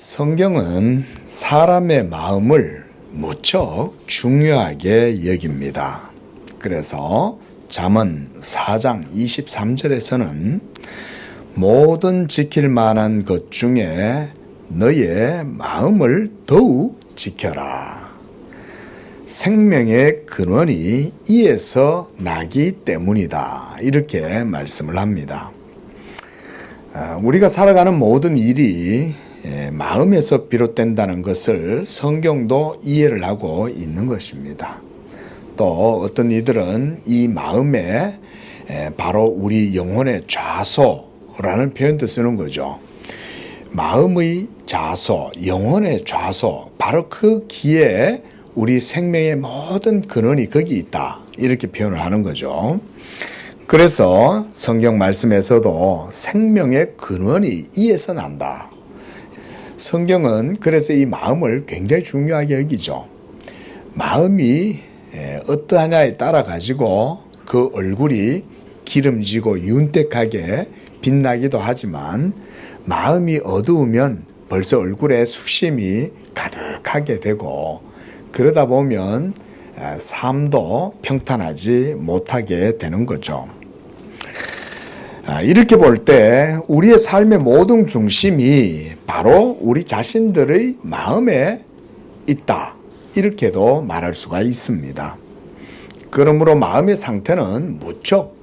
성경은 사람의 마음을 무척 중요하게 여깁니다. 그래서 잠언 4장 23절에서는 모든 지킬 만한 것 중에 너의 마음을 더욱 지켜라. 생명의 근원이 이에서 나기 때문이다. 이렇게 말씀을 합니다. 우리가 살아가는 모든 일이 마음에서 비롯된다는 것을 성경도 이해를 하고 있는 것입니다. 또 어떤 이들은 이 마음에 바로 우리 영혼의 좌소라는 표현도 쓰는 거죠. 마음의 좌소, 영혼의 좌소, 바로 그 기에 우리 생명의 모든 근원이 거기 있다. 이렇게 표현을 하는 거죠. 그래서 성경 말씀에서도 생명의 근원이 이에서 난다. 성경은 그래서 이 마음을 굉장히 중요하게 여기죠. 마음이 어떠하냐에 따라 가지고 그 얼굴이 기름지고 윤택하게 빛나기도 하지만 마음이 어두우면 벌써 얼굴에 숙심이 가득하게 되고 그러다 보면 삶도 평탄하지 못하게 되는 거죠. 이렇게 볼 때 우리의 삶의 모든 중심이 바로 우리 자신들의 마음에 있다. 이렇게도 말할 수가 있습니다. 그러므로 마음의 상태는 무척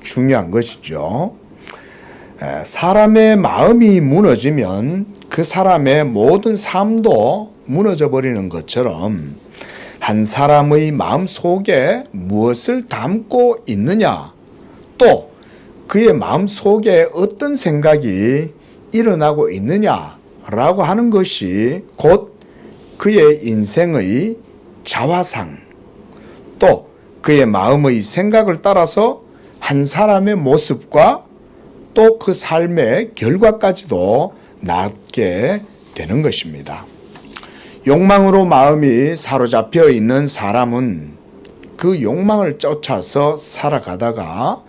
중요한 것이죠. 사람의 마음이 무너지면 그 사람의 모든 삶도 무너져 버리는 것처럼 한 사람의 마음 속에 무엇을 담고 있느냐, 또 그의 마음 속에 어떤 생각이 일어나고 있느냐라고 하는 것이 곧 그의 인생의 자화상, 또 그의 마음의 생각을 따라서 한 사람의 모습과 또 그 삶의 결과까지도 낳게 되는 것입니다. 욕망으로 마음이 사로잡혀 있는 사람은 그 욕망을 쫓아서 살아가다가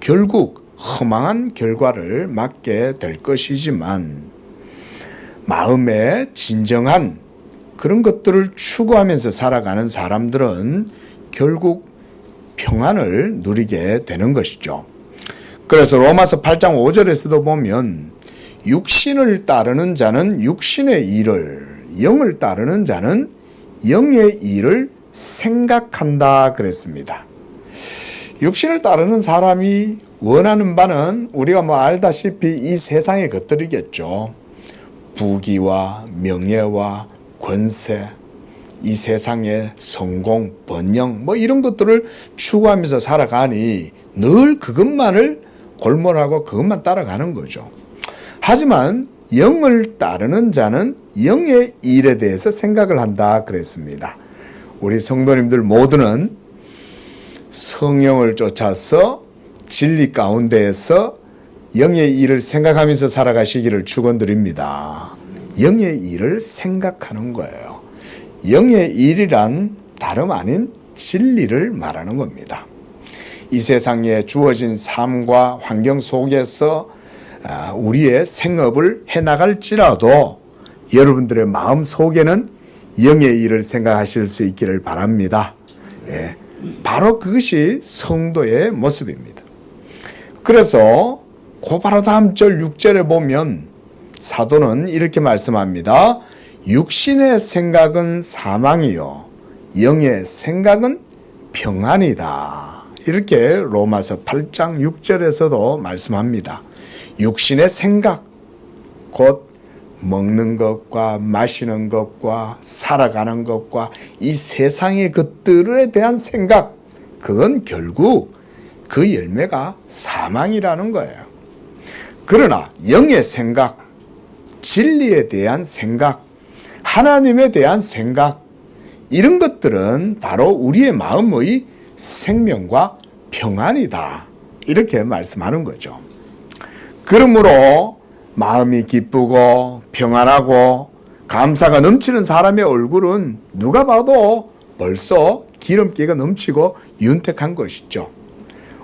결국 허망한 결과를 맞게 될 것이지만 마음의 진정한 그런 것들을 추구하면서 살아가는 사람들은 결국 평안을 누리게 되는 것이죠. 그래서 로마서 8장 5절에서도 보면 육신을 따르는 자는 육신의 일을, 영을 따르는 자는 영의 일을 생각한다 그랬습니다. 육신을 따르는 사람이 원하는 바는 우리가 알다시피 이 세상의 것들이겠죠. 부귀와 명예와 권세, 이 세상의 성공, 번영 이런 것들을 추구하면서 살아가니 늘 그것만을 골몰하고 그것만 따라가는 거죠. 하지만 영을 따르는 자는 영의 일에 대해서 생각을 한다 그랬습니다. 우리 성도님들 모두는 성령을 쫓아서 진리 가운데에서 영의 일을 생각하면서 살아가시기를 축원드립니다. 영의 일을 생각하는 거예요. 영의 일이란 다름 아닌 진리를 말하는 겁니다. 이 세상에 주어진 삶과 환경 속에서 우리의 생업을 해나갈지라도 여러분들의 마음 속에는 영의 일을 생각하실 수 있기를 바랍니다. 바로 그것이 성도의 모습입니다. 그래서 바로 다음 절 6절에 보면 사도는 이렇게 말씀합니다. 육신의 생각은 사망이요 영의 생각은 평안이다. 이렇게 로마서 8장 6절에서도 말씀합니다. 육신의 생각, 곧 먹는 것과 마시는 것과 살아가는 것과 이 세상의 것들에 대한 생각, 그건 결국 그 열매가 사망이라는 거예요. 그러나 영의 생각, 진리에 대한 생각, 하나님에 대한 생각, 이런 것들은 바로 우리의 마음의 생명과 평안이다. 이렇게 말씀하는 거죠. 그러므로 마음이 기쁘고 평안하고 감사가 넘치는 사람의 얼굴은 누가 봐도 벌써 기름기가 넘치고 윤택한 것이죠.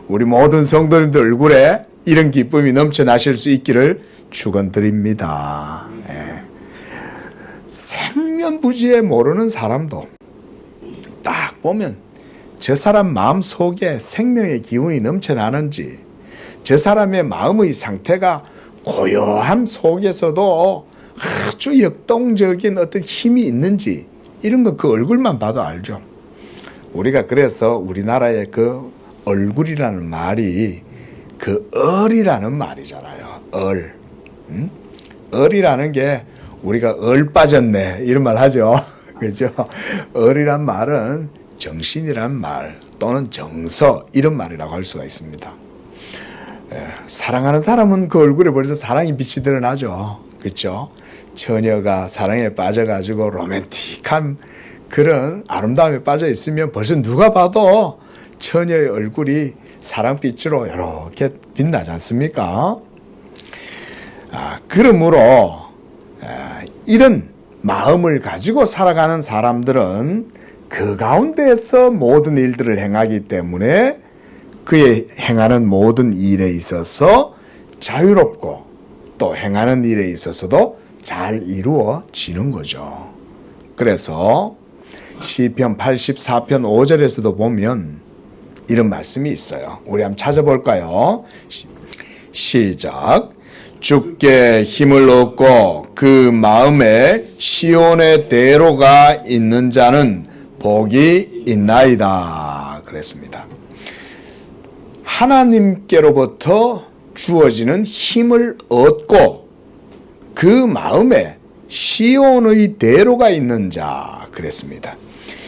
우리 모든 성도님들 얼굴에 이런 기쁨이 넘쳐나실 수 있기를 축원드립니다. 생면부지에 모르는 사람도 딱 보면 저 사람 마음 속에 생명의 기운이 넘쳐나는지, 저 사람의 마음의 상태가 고요함 속에서도 아주 역동적인 어떤 힘이 있는지, 이런 거 그 얼굴만 봐도 알죠. 우리가 그래서 우리나라의 그 얼굴이라는 말이 그 얼이라는 말이잖아요. 얼. 얼이라는 게 우리가 얼 빠졌네 이런 말 하죠. 그죠? 얼이란 말은 정신이란 말 또는 정서 이런 말이라고 할 수가 있습니다. 사랑하는 사람은 그 얼굴에 벌써 사랑이 빛이 드러나죠. 그렇죠? 처녀가 사랑에 빠져가지고 로맨틱한 그런 아름다움에 빠져 있으면 벌써 누가 봐도 처녀의 얼굴이 사랑빛으로 이렇게 빛나지 않습니까? 그러므로 이런 마음을 가지고 살아가는 사람들은 그 가운데에서 모든 일들을 행하기 때문에 그의 행하는 모든 일에 있어서 자유롭고 또 행하는 일에 있어서도 잘 이루어지는 거죠. 그래서 시편 84편 5절에서도 보면 이런 말씀이 있어요. 우리 한번 찾아볼까요? 시작. 주께 힘을 얻고 그 마음에 시온의 대로가 있는 자는 복이 있나이다. 그랬습니다. 하나님께로부터 주어지는 힘을 얻고 그 마음에 시온의 대로가 있는 자. 그랬습니다.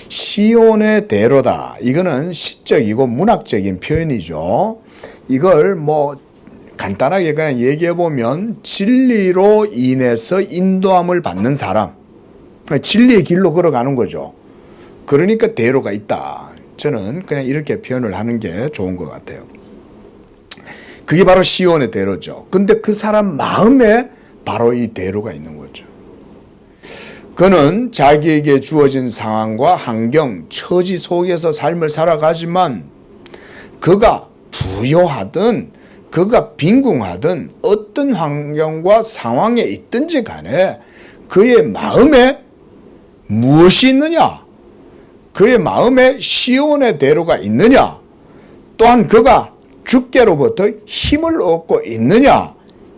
시온의 대로다. 이거는 시적이고 문학적인 표현이죠. 이걸 뭐 간단하게 그냥 얘기해 보면 진리로 인해서 인도함을 받는 사람, 진리의 길로 걸어가는 거죠. 그러니까 대로가 있다. 저는 그냥 이렇게 표현을 하는 게 좋은 것 같아요. 그게 바로 시온의 대로죠. 근데 그 사람 마음에 바로 이 대로가 있는 거죠. 그는 자기에게 주어진 상황과 환경, 처지 속에서 삶을 살아가지만 그가 부요하든 그가 빈궁하든 어떤 환경과 상황에 있든지 간에 그의 마음에 무엇이 있느냐? 그의 마음에 시온의 대로가 있느냐? 또한 그가 주께로부터 힘을 얻고 있느냐?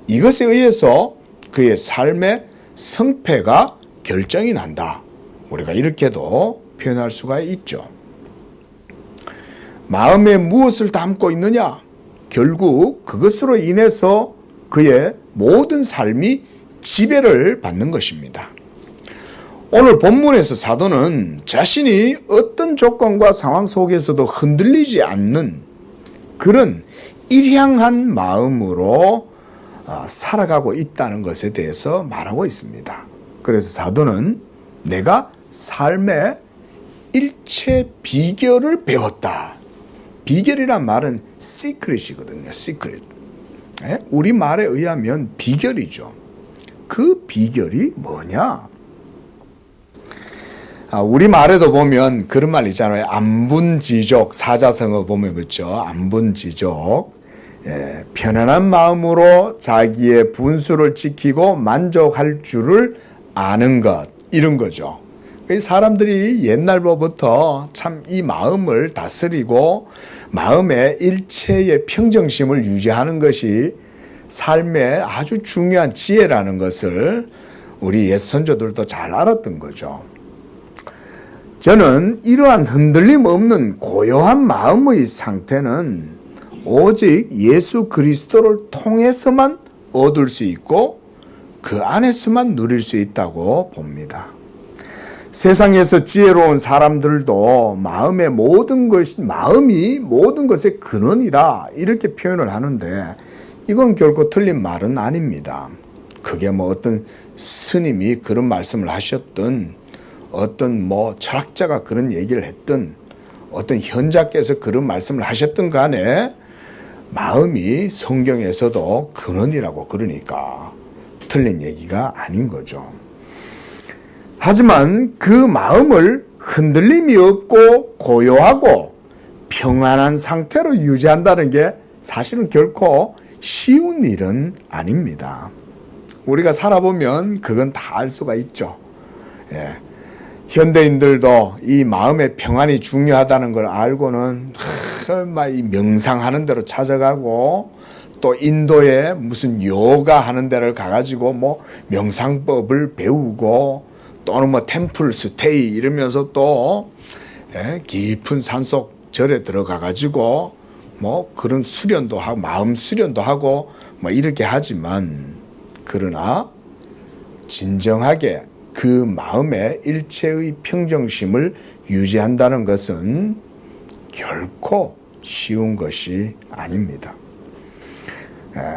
이것에 의해서 그의 삶의 성패가 결정이 난다. 우리가 이렇게도 표현할 수가 있죠. 마음에 무엇을 담고 있느냐? 결국 그것으로 인해서 그의 모든 삶이 지배를 받는 것입니다. 오늘 본문에서 사도는 자신이 어떤 조건과 상황 속에서도 흔들리지 않는 그런 일향한 마음으로 살아가고 있다는 것에 대해서 말하고 있습니다. 그래서 사도는 내가 삶의 일체 비결을 배웠다. 비결이란 말은 시크릿이거든요. 시크릿. 우리 말에 의하면 비결이죠. 그 비결이 뭐냐? 우리 말에도 보면 그런 말 있잖아요. 안분지족. 사자성어 보면 그렇죠. 안분지족. 편안한 마음으로 자기의 분수를 지키고 만족할 줄을 아는 것. 이런 거죠. 사람들이 옛날부터 참 이 마음을 다스리고 마음의 일체의 평정심을 유지하는 것이 삶의 아주 중요한 지혜라는 것을 우리 옛 선조들도 잘 알았던 거죠. 저는 이러한 흔들림 없는 고요한 마음의 상태는 오직 예수 그리스도를 통해서만 얻을 수 있고 그 안에서만 누릴 수 있다고 봅니다. 세상에서 지혜로운 사람들도 마음이 모든 것의 근원이다 이렇게 표현을 하는데 이건 결코 틀린 말은 아닙니다. 그게 뭐 어떤 스님이 그런 말씀을 하셨든 어떤 철학자가 그런 얘기를 했든 어떤 현자께서 그런 말씀을 하셨든 간에 마음이 성경에서도 근원이라고 그러니까 틀린 얘기가 아닌 거죠. 하지만 그 마음을 흔들림이 없고 고요하고 평안한 상태로 유지한다는 게 사실은 결코 쉬운 일은 아닙니다. 우리가 살아보면 그건 다 알 수가 있죠. 현대인들도 이 마음의 평안이 중요하다는 걸 알고는 막 이 명상하는 데로 찾아가고, 또 인도에 무슨 요가 하는 데를 가가지고 뭐 명상법을 배우고, 또는 뭐 템플 스테이 이러면서 또 깊은 산속 절에 들어가가지고 뭐 그런 수련도 하고 마음 수련도 하고 뭐 이렇게 하지만, 그러나 진정하게 그 마음의 일체의 평정심을 유지한다는 것은 결코 쉬운 것이 아닙니다.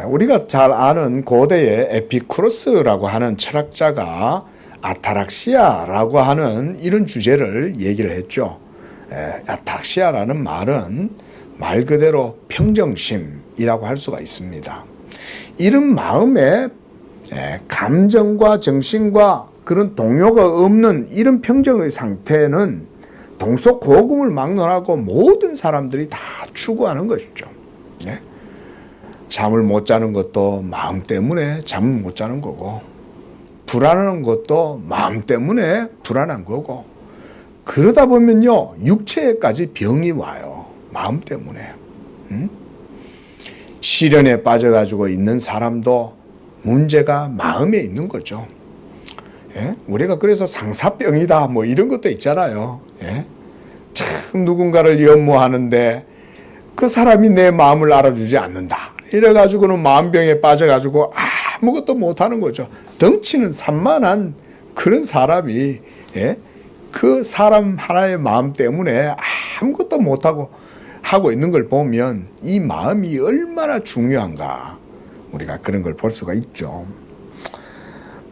우리가 잘 아는 고대의 에피쿠로스라고 하는 철학자가 아타락시아라고 하는 이런 주제를 얘기를 했죠. 아타락시아라는 말은 말 그대로 평정심이라고 할 수가 있습니다. 이런 마음의 감정과 정신과 그런 동요가 없는 이런 평정의 상태는 동서고금을 막론하고 모든 사람들이 다 추구하는 것이죠. 잠을 못 자는 것도 마음 때문에 잠을 못 자는 거고, 불안한 것도 마음 때문에 불안한 거고, 그러다 보면요 육체에까지 병이 와요. 마음 때문에. 시련에 빠져가지고 있는 사람도 문제가 마음에 있는 거죠. 우리가 그래서 상사병이다 뭐 이런 것도 있잖아요. 참 누군가를 연모하는데 그 사람이 내 마음을 알아주지 않는다. 이래가지고는 마음병에 빠져가지고 아무것도 못하는 거죠. 덩치는 산만한 그런 사람이 그 사람 하나의 마음 때문에 아무것도 못하고 하고 있는 걸 보면 이 마음이 얼마나 중요한가, 우리가 그런 걸 볼 수가 있죠.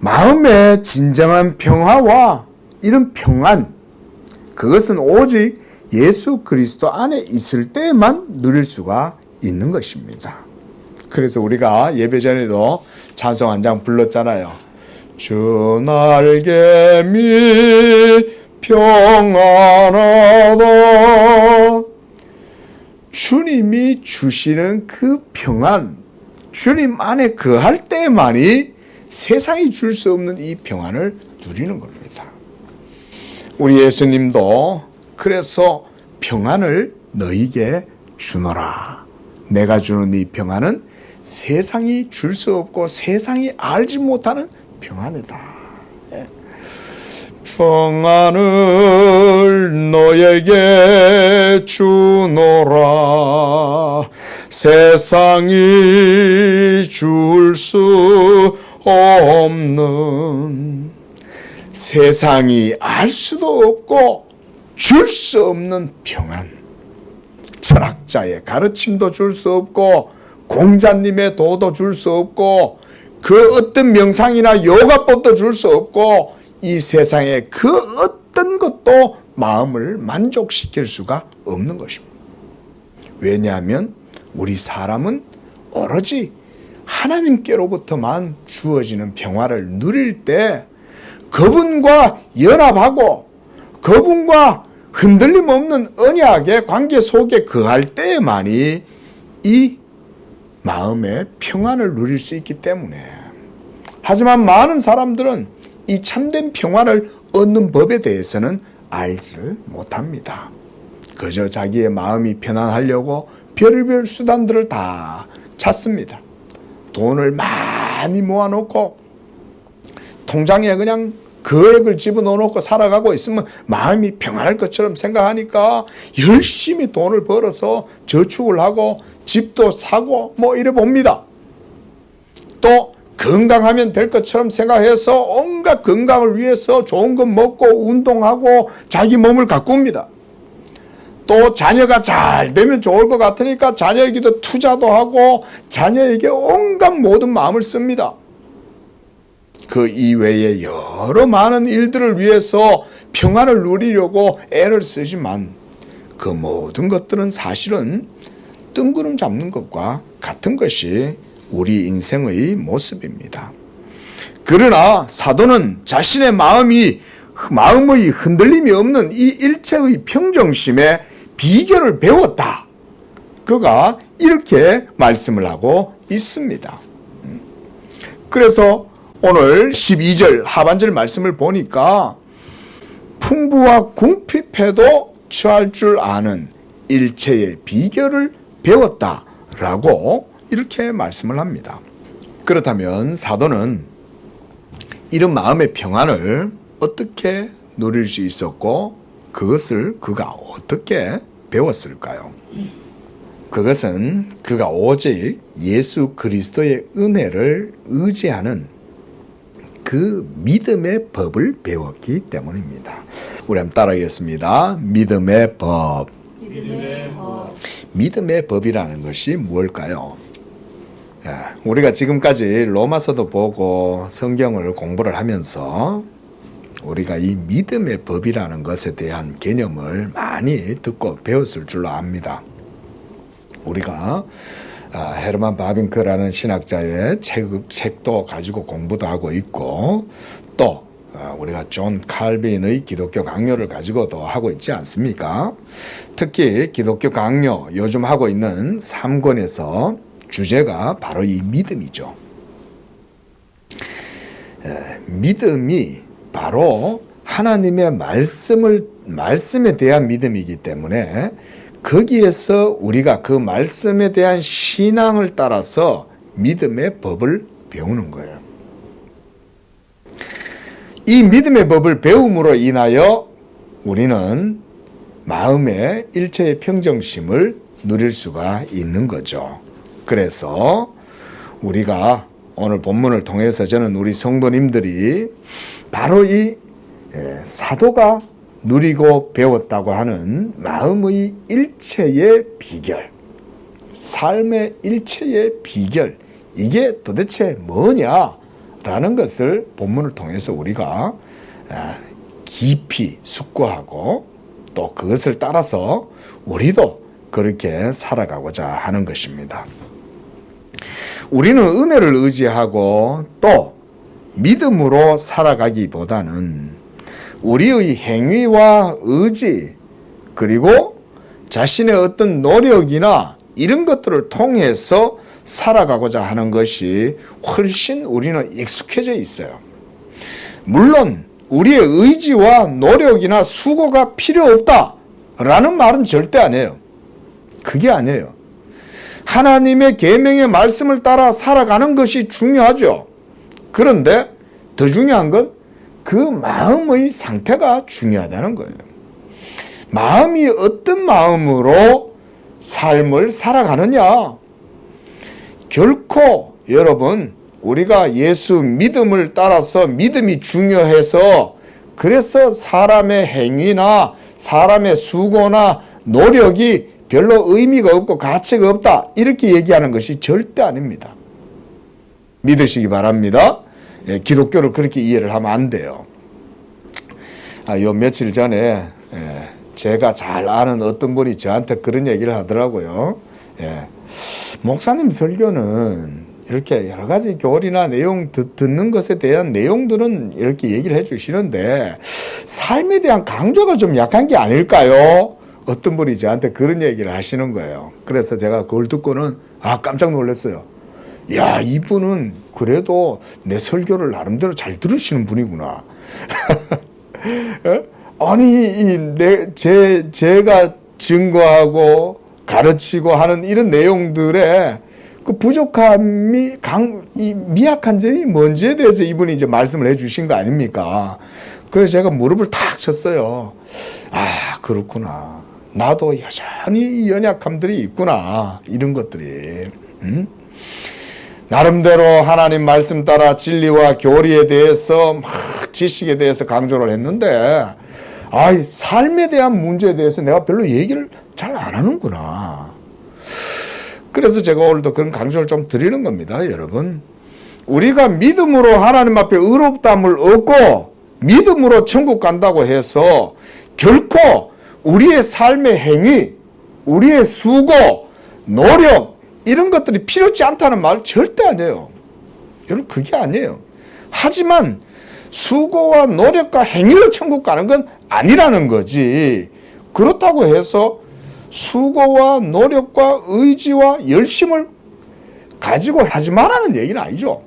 마음의 진정한 평화와 이런 평안, 그것은 오직 예수 그리스도 안에 있을 때만 누릴 수가 있는 것입니다. 그래서 우리가 예배 전에도 찬송 한 장 불렀잖아요. 주 날개미 평안하다. 주님이 주시는 그 평안, 주님 안에 거할 때만이 세상이 줄 수 없는 이 평안을 누리는 겁니다. 우리 예수님도 그래서 평안을 너희에게 주노라. 내가 주는 이 평안은 세상이 줄 수 없고 세상이 알지 못하는 평안이다. 평안을 너에게 주노라. 세상이 줄 수 없는, 세상이 알 수도 없고 줄 수 없는 평안. 철학자의 가르침도 줄 수 없고 공자님의 도도 줄 수 없고 그 어떤 명상이나 요가법도 줄 수 없고 이 세상에 그 어떤 것도 마음을 만족시킬 수가 없는 것입니다. 왜냐하면 우리 사람은 오로지 하나님께로부터만 주어지는 평화를 누릴 때 그분과 연합하고 그분과 흔들림 없는 언약의 관계 속에 거할 때만이 이 마음의 평안을 누릴 수 있기 때문에. 하지만 많은 사람들은 이 참된 평안을 얻는 법에 대해서는 알지 못합니다. 그저 자기의 마음이 편안하려고 별의별 수단들을 다 찾습니다. 돈을 많이 모아놓고 통장에 그냥 거액을 집어넣어놓고 살아가고 있으면 마음이 평안할 것처럼 생각하니까 열심히 돈을 벌어서 저축을 하고 집도 사고 뭐 이래 봅니다. 또 건강하면 될 것처럼 생각해서 온갖 건강을 위해서 좋은 것 먹고 운동하고 자기 몸을 가꿉니다. 또 자녀가 잘 되면 좋을 것 같으니까 자녀에게도 투자도 하고 자녀에게 온갖 모든 마음을 씁니다. 그 이외에 여러 많은 일들을 위해서 평안을 누리려고 애를 쓰지만 그 모든 것들은 사실은 뜬구름 잡는 것과 같은 것이 우리 인생의 모습입니다. 그러나 사도는 자신의 마음의 흔들림이 없는 이 일체의 평정심의 비결을 배웠다. 그가 이렇게 말씀을 하고 있습니다. 그래서 오늘 12절 하반절 말씀을 보니까 풍부와 궁핍해도 처할 줄 아는 일체의 비결을 배웠다라고 이렇게 말씀을 합니다. 그렇다면 사도는 이런 마음의 평안을 어떻게 누릴 수 있었고 그것을 그가 어떻게 배웠을까요? 그것은 그가 오직 예수 그리스도의 은혜를 의지하는 그 믿음의 법을 배웠기 때문입니다. 우리 한번 따라하겠습니다. 믿음의 법. 믿음의 법이라는 것이 무엇일까요? 우리가 지금까지 로마서도 보고 성경을 공부를 하면서 우리가 이 믿음의 법이라는 것에 대한 개념을 많이 듣고 배웠을 줄로 압니다. 우리가 헤르만 바빙크라는 신학자의 책도 가지고 공부도 하고 있고 또 우리가 존 칼빈의 기독교 강요를 가지고도 하고 있지 않습니까? 특히 기독교 강요 요즘 하고 있는 3권에서 주제가 바로 이 믿음이죠. 믿음이 바로 하나님의 말씀에 대한 믿음이기 때문에 거기에서 우리가 그 말씀에 대한 신앙을 따라서 믿음의 법을 배우는 거예요. 이 믿음의 법을 배움으로 인하여 우리는 마음의 일체의 평정심을 누릴 수가 있는 거죠. 그래서 우리가 오늘 본문을 통해서 저는 우리 성도님들이 바로 이 사도가 누리고 배웠다고 하는 마음의 일체의 비결, 삶의 일체의 비결, 이게 도대체 뭐냐라는 것을 본문을 통해서 우리가 깊이 숙고하고 또 그것을 따라서 우리도 그렇게 살아가고자 하는 것입니다. 우리는 은혜를 의지하고 또 믿음으로 살아가기보다는 우리의 행위와 의지 그리고 자신의 어떤 노력이나 이런 것들을 통해서 살아가고자 하는 것이 훨씬 우리는 익숙해져 있어요. 물론 우리의 의지와 노력이나 수고가 필요 없다라는 말은 절대 아니에요. 그게 아니에요. 하나님의 계명의 말씀을 따라 살아가는 것이 중요하죠. 그런데 더 중요한 건 그 마음의 상태가 중요하다는 거예요. 마음이 어떤 마음으로 삶을 살아가느냐. 결코 여러분 우리가 예수 믿음을 따라서 믿음이 중요해서 그래서 사람의 행위나 사람의 수고나 노력이 별로 의미가 없고 가치가 없다 이렇게 얘기하는 것이 절대 아닙니다. 믿으시기 바랍니다. 기독교를 그렇게 이해를 하면 안 돼요. 요 며칠 전에 제가 잘 아는 어떤 분이 저한테 그런 얘기를 하더라고요. 목사님 설교는 이렇게 여러 가지 교리나 내용 듣는 것에 대한 내용들은 이렇게 얘기를 해 주시는데 삶에 대한 강조가 좀 약한 게 아닐까요? 어떤 분이 저한테 그런 얘기를 하시는 거예요. 그래서 제가 그걸 듣고는 깜짝 놀랐어요. 야, 이분은 그래도 내 설교를 나름대로 잘 들으시는 분이구나. 아니, 제가 증거하고 가르치고 하는 이런 내용들에 그 부족함이 이 미약한 점이 뭔지에 대해서 이분이 이제 말씀을 해 주신 거 아닙니까? 그래서 제가 무릎을 탁 쳤어요. 그렇구나. 나도 여전히 연약함들이 있구나. 이런 것들이. 나름대로 하나님 말씀 따라 진리와 교리에 대해서 막 지식에 대해서 강조를 했는데 삶에 대한 문제에 대해서 내가 별로 얘기를 잘 안 하는구나. 그래서 제가 오늘도 그런 강조를 좀 드리는 겁니다. 여러분, 우리가 믿음으로 하나님 앞에 의롭다함을 얻고 믿음으로 천국 간다고 해서 결코 우리의 삶의 행위, 우리의 수고, 노력 이런 것들이 필요치 않다는 말 절대 아니에요. 여러분, 그게 아니에요. 하지만 수고와 노력과 행위로 천국 가는 건 아니라는 거지. 그렇다고 해서 수고와 노력과 의지와 열심을 가지고 하지 말라는 얘기는 아니죠.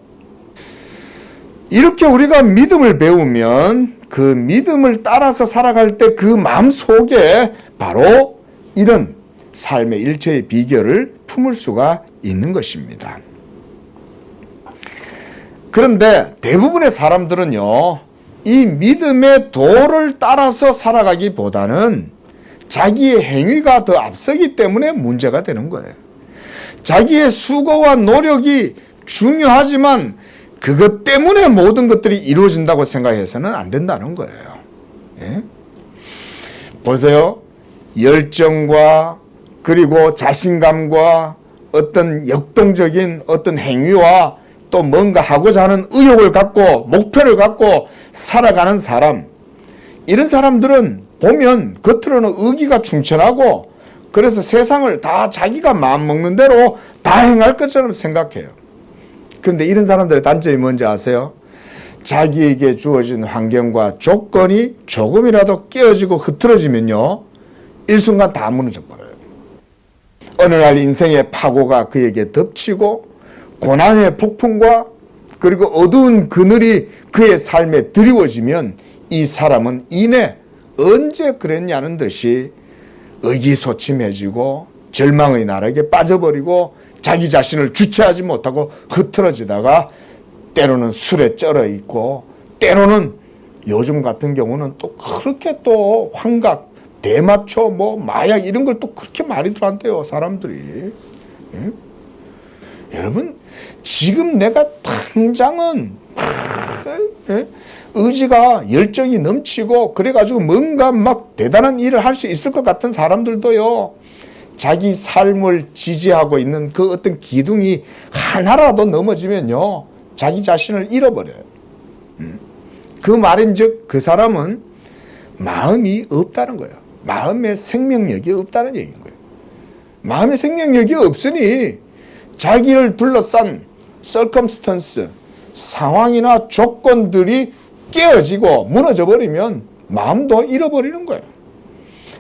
이렇게 우리가 믿음을 배우면 그 믿음을 따라서 살아갈 때 그 마음 속에 바로 이런 삶의 일체의 비결을 품을 수가 있는 것입니다. 그런데 대부분의 사람들은요, 이 믿음의 도를 따라서 살아가기보다는 자기의 행위가 더 앞서기 때문에 문제가 되는 거예요. 자기의 수고와 노력이 중요하지만 그것 때문에 모든 것들이 이루어진다고 생각해서는 안 된다는 거예요. 예? 보세요. 열정과 그리고 자신감과 어떤 역동적인 어떤 행위와 또 뭔가 하고자 하는 의욕을 갖고 목표를 갖고 살아가는 사람, 이런 사람들은 보면 겉으로는 의기가 충천하고 그래서 세상을 다 자기가 마음먹는 대로 다 행할 것처럼 생각해요. 그런데 이런 사람들의 단점이 뭔지 아세요? 자기에게 주어진 환경과 조건이 조금이라도 깨어지고 흐트러지면요, 일순간 다 무너져 버려요. 어느 날 인생의 파고가 그에게 덮치고 고난의 폭풍과 그리고 어두운 그늘이 그의 삶에 드리워지면 이 사람은 이내 언제 그랬냐는 듯이 의기소침해지고 절망의 나락에 빠져버리고 자기 자신을 주체하지 못하고 흐트러지다가 때로는 술에 쩔어 있고 때로는 요즘 같은 경우는 또 그렇게 또 환각, 대마초, 뭐 마약 이런 걸 또 그렇게 많이들 한대요, 사람들이. 예? 여러분, 지금 내가 당장은 의지가 열정이 넘치고 그래가지고 뭔가 막 대단한 일을 할 수 있을 것 같은 사람들도요, 자기 삶을 지지하고 있는 그 어떤 기둥이 하나라도 넘어지면요, 자기 자신을 잃어버려요. 그 말인즉 그 사람은 마음이 없다는 거예요. 마음의 생명력이 없다는 얘기인 거예요. 마음의 생명력이 없으니 자기를 둘러싼 circumstance, 상황이나 조건들이 깨어지고 무너져 버리면 마음도 잃어버리는 거예요.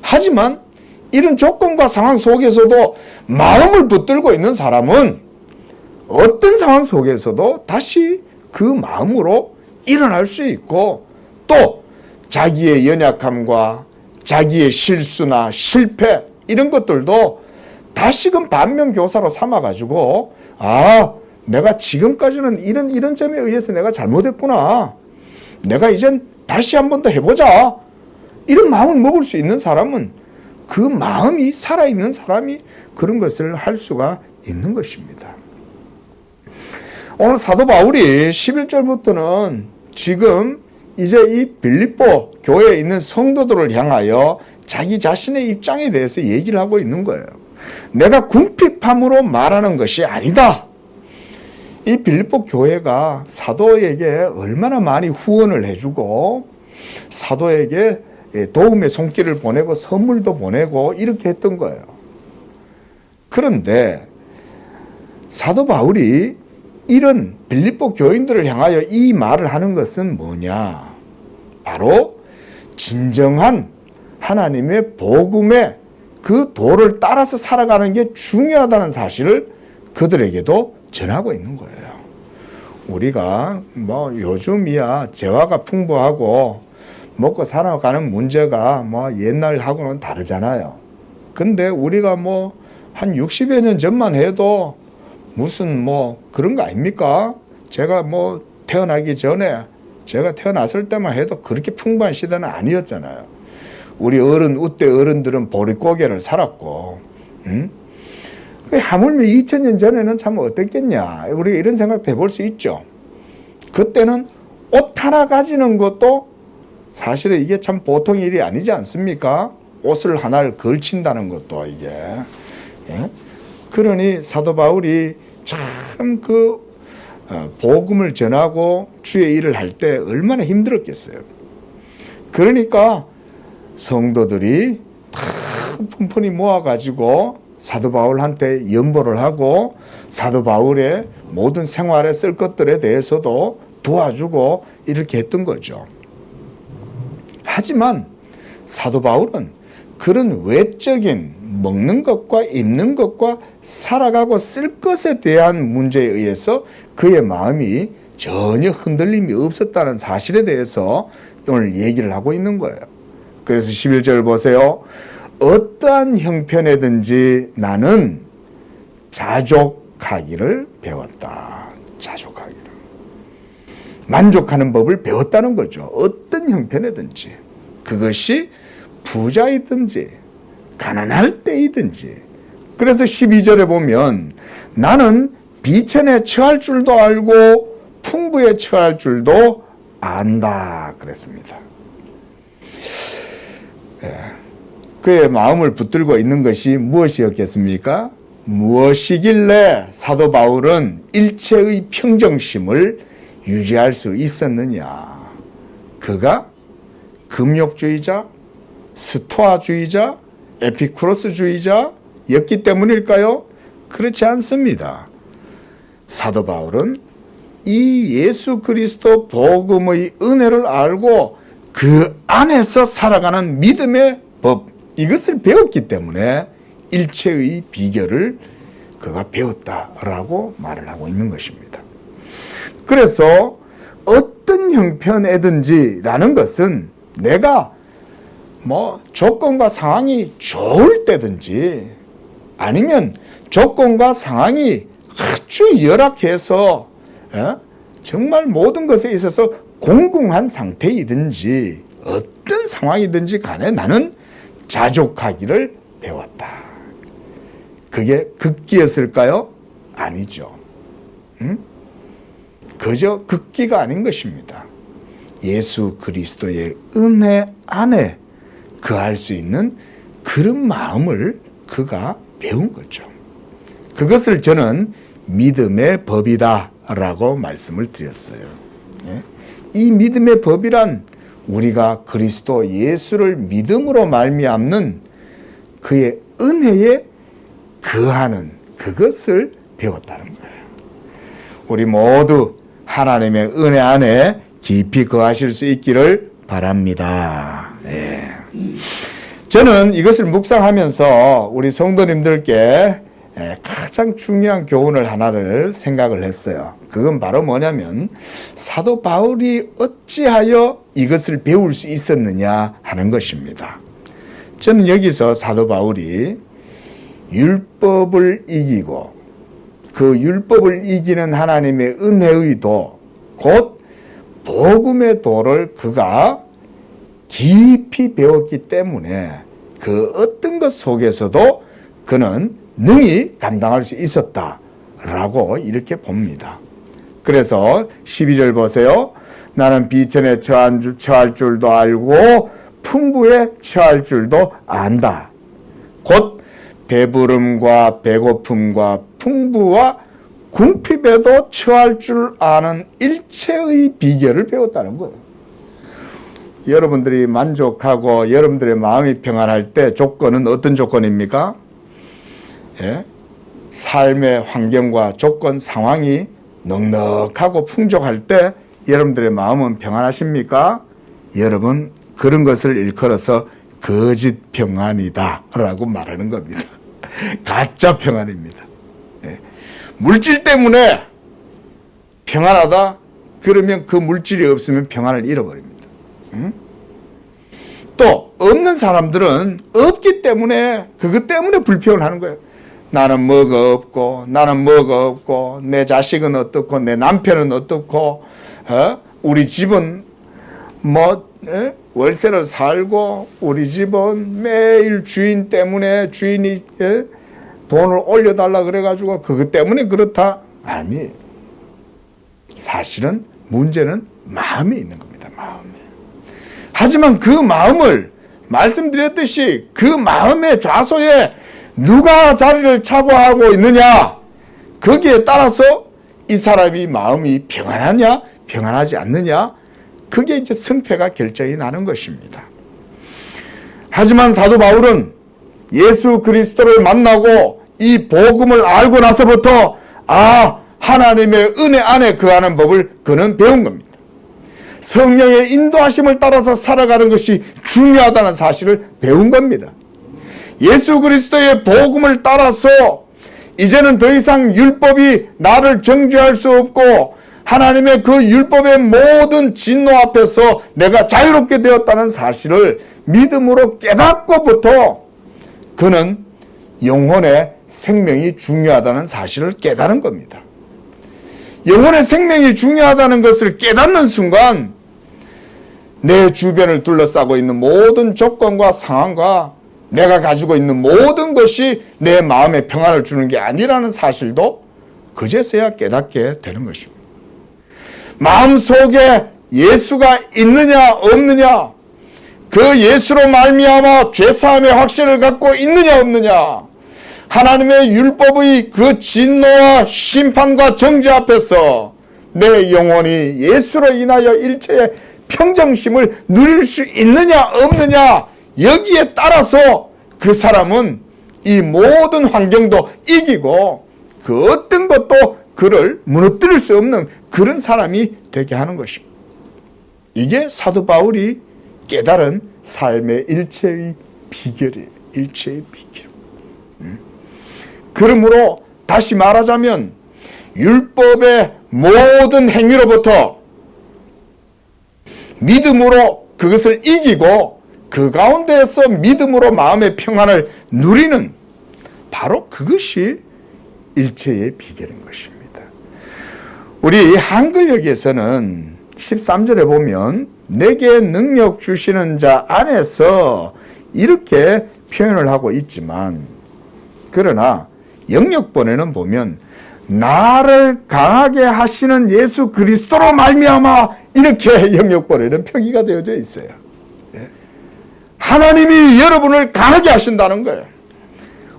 하지만 이런 조건과 상황 속에서도 마음을 붙들고 있는 사람은 어떤 상황 속에서도 다시 그 마음으로 일어날 수 있고 또 자기의 연약함과 자기의 실수나 실패 이런 것들도 다시금 반면교사로 삼아가지고 내가 지금까지는 이런 점에 의해서 내가 잘못했구나. 내가 이젠 다시 한 번 더 해보자. 이런 마음을 먹을 수 있는 사람은 그 마음이 살아있는 사람이 그런 것을 할 수가 있는 것입니다. 오늘 사도 바울이 11절부터는 지금 이제 이 빌립보 교회에 있는 성도들을 향하여 자기 자신의 입장에 대해서 얘기를 하고 있는 거예요. 내가 궁핍함으로 말하는 것이 아니다. 이 빌립보 교회가 사도에게 얼마나 많이 후원을 해주고 사도에게 도움의 손길을 보내고 선물도 보내고 이렇게 했던 거예요. 그런데 사도 바울이 이런 빌립보 교인들을 향하여 이 말을 하는 것은 뭐냐? 바로 진정한 하나님의 복음의 그 도를 따라서 살아가는 게 중요하다는 사실을 그들에게도 전하고 있는 거예요. 우리가 뭐 요즘이야 재화가 풍부하고 먹고 살아가는 문제가 뭐 옛날하고는 다르잖아요. 근데 우리가 뭐 한 60여 년 전만 해도 무슨 뭐 그런 거 아닙니까? 제가 뭐 태어나기 전에 제가 태어났을 때만 해도 그렇게 풍부한 시대는 아니었잖아요. 우리 우때 어른들은 보릿고개를 살았고, 하물며 2000년 전에는 참 어땠겠냐. 우리 이런 생각도 해볼 수 있죠. 그때는 옷 하나 가지는 것도 사실은 이게 참 보통 일이 아니지 않습니까? 옷을 하나를 걸친다는 것도 이게. 그러니 사도 바울이 참 복음을 전하고 주의 일을 할 때 얼마나 힘들었겠어요. 그러니까 성도들이 다 푼푼히 모아가지고 사도 바울한테 연보를 하고 사도 바울의 모든 생활에 쓸 것들에 대해서도 도와주고 이렇게 했던 거죠. 하지만 사도 바울은 그런 외적인 먹는 것과 입는 것과 살아가고 쓸 것에 대한 문제에 의해서 그의 마음이 전혀 흔들림이 없었다는 사실에 대해서 오늘 얘기를 하고 있는 거예요. 그래서 11절 보세요. 어떠한 형편에든지 나는 자족하기를 배웠다. 자족하기를. 만족하는 법을 배웠다는 거죠. 어떤 형편에든지. 그것이 부자이든지 가난할 때이든지. 그래서 12절에 보면 나는 비천에 처할 줄도 알고 풍부에 처할 줄도 안다 그랬습니다. 그의 마음을 붙들고 있는 것이 무엇이었겠습니까? 무엇이길래 사도 바울은 일체의 평정심을 유지할 수 있었느냐? 그가 금욕주의자, 스토아주의자, 에피쿠로스주의자였기 때문일까요? 그렇지 않습니다. 사도 바울은 이 예수 그리스도 복음의 은혜를 알고 그 안에서 살아가는 믿음의 법, 이것을 배웠기 때문에 일체의 비결을 그가 배웠다라고 말을 하고 있는 것입니다. 그래서 어떤 형편에든지라는 것은 내가 조건과 상황이 좋을 때든지 아니면 조건과 상황이 아주 열악해서 정말 모든 것에 있어서 공공한 상태이든지 어떤 상황이든지 간에 나는 자족하기를 배웠다. 그게 극기였을까요? 아니죠. 그저 극기가 아닌 것입니다. 예수 그리스도의 은혜 안에 거할 수 있는 그런 마음을 그가 배운 거죠. 그것을 저는 믿음의 법이다 라고 말씀을 드렸어요. 이 믿음의 법이란 우리가 그리스도 예수를 믿음으로 말미암는 그의 은혜에 거하는 그것을 배웠다는 거예요. 우리 모두 하나님의 은혜 안에 깊이 거하실 수 있기를 바랍니다. 저는 이것을 묵상하면서 우리 성도님들께 가장 중요한 교훈을 하나를 생각을 했어요. 그건 바로 뭐냐면 사도 바울이 어찌하여 이것을 배울 수 있었느냐 하는 것입니다. 저는 여기서 사도 바울이 율법을 이기고 그 율법을 이기는 하나님의 은혜의 도, 곧 복음의 도를 그가 깊이 배웠기 때문에 그 어떤 것 속에서도 그는 능히 감당할 수 있었다라고 이렇게 봅니다. 그래서 12절 보세요. 나는 비천에 처할 줄도 알고 풍부에 처할 줄도 안다. 곧 배부름과 배고픔과 풍부와 궁핍에도 처할 줄 아는 일체의 비결을 배웠다는 거예요. 여러분들이 만족하고 여러분들의 마음이 평안할 때 조건은 어떤 조건입니까? 삶의 환경과 조건, 상황이 넉넉하고 풍족할 때 여러분들의 마음은 평안하십니까? 여러분, 그런 것을 일컬어서 거짓 평안이다 라고 말하는 겁니다. 가짜 평안입니다. 물질 때문에 평안하다? 그러면 그 물질이 없으면 평안을 잃어버립니다. 또 없는 사람들은 없기 때문에 그것 때문에 불평을 하는 거예요. 나는 뭐가 없고 나는 뭐가 없고 내 자식은 어떻고 내 남편은 어떻고 우리 집은 월세를 살고 우리 집은 매일 주인 때문에 주인이 돈을 올려달라 그래가지고 그것 때문에 그렇다. 아니, 사실은 문제는 마음에 있는 겁니다. 마음에. 하지만 그 마음을 말씀드렸듯이 그 마음의 좌소에 누가 자리를 차지하고 있느냐, 거기에 따라서 이 사람이 마음이 평안하냐 평안하지 않느냐, 그게 이제 승패가 결정이 나는 것입니다. 하지만 사도 바울은 예수 그리스도를 만나고 이 복음을 알고 나서부터 하나님의 은혜 안에 거하는 법을 그는 배운 겁니다. 성령의 인도하심을 따라서 살아가는 것이 중요하다는 사실을 배운 겁니다. 예수 그리스도의 복음을 따라서 이제는 더 이상 율법이 나를 정죄할 수 없고 하나님의 그 율법의 모든 진노 앞에서 내가 자유롭게 되었다는 사실을 믿음으로 깨닫고부터 그는 영혼의 생명이 중요하다는 사실을 깨달은 겁니다. 영혼의 생명이 중요하다는 것을 깨닫는 순간 내 주변을 둘러싸고 있는 모든 조건과 상황과 내가 가지고 있는 모든 것이 내 마음에 평안을 주는 게 아니라는 사실도 그제서야 깨닫게 되는 것입니다. 마음속에 예수가 있느냐 없느냐, 그 예수로 말미암아 죄사함의 확신을 갖고 있느냐 없느냐, 하나님의 율법의 그 진노와 심판과 정죄 앞에서 내 영혼이 예수로 인하여 일체의 평정심을 누릴 수 있느냐 없느냐, 여기에 따라서 그 사람은 이 모든 환경도 이기고 그 어떤 것도 그를 무너뜨릴 수 없는 그런 사람이 되게 하는 것입니다. 이게 사도 바울이 깨달은 삶의 일체의 비결이에요. 일체의 비결. 그러므로 다시 말하자면 율법의 모든 행위로부터 믿음으로 그것을 이기고 그 가운데에서 믿음으로 마음의 평안을 누리는 바로 그것이 일체의 비결인 것입니다. 우리 한글역에서는 13절에 보면 내게 능력 주시는 자 안에서 이렇게 표현을 하고 있지만, 그러나 영역본에는 보면 나를 강하게 하시는 예수 그리스도로 말미암아 이렇게 영역본에는 표기가 되어져 있어요. 하나님이 여러분을 강하게 하신다는 거예요.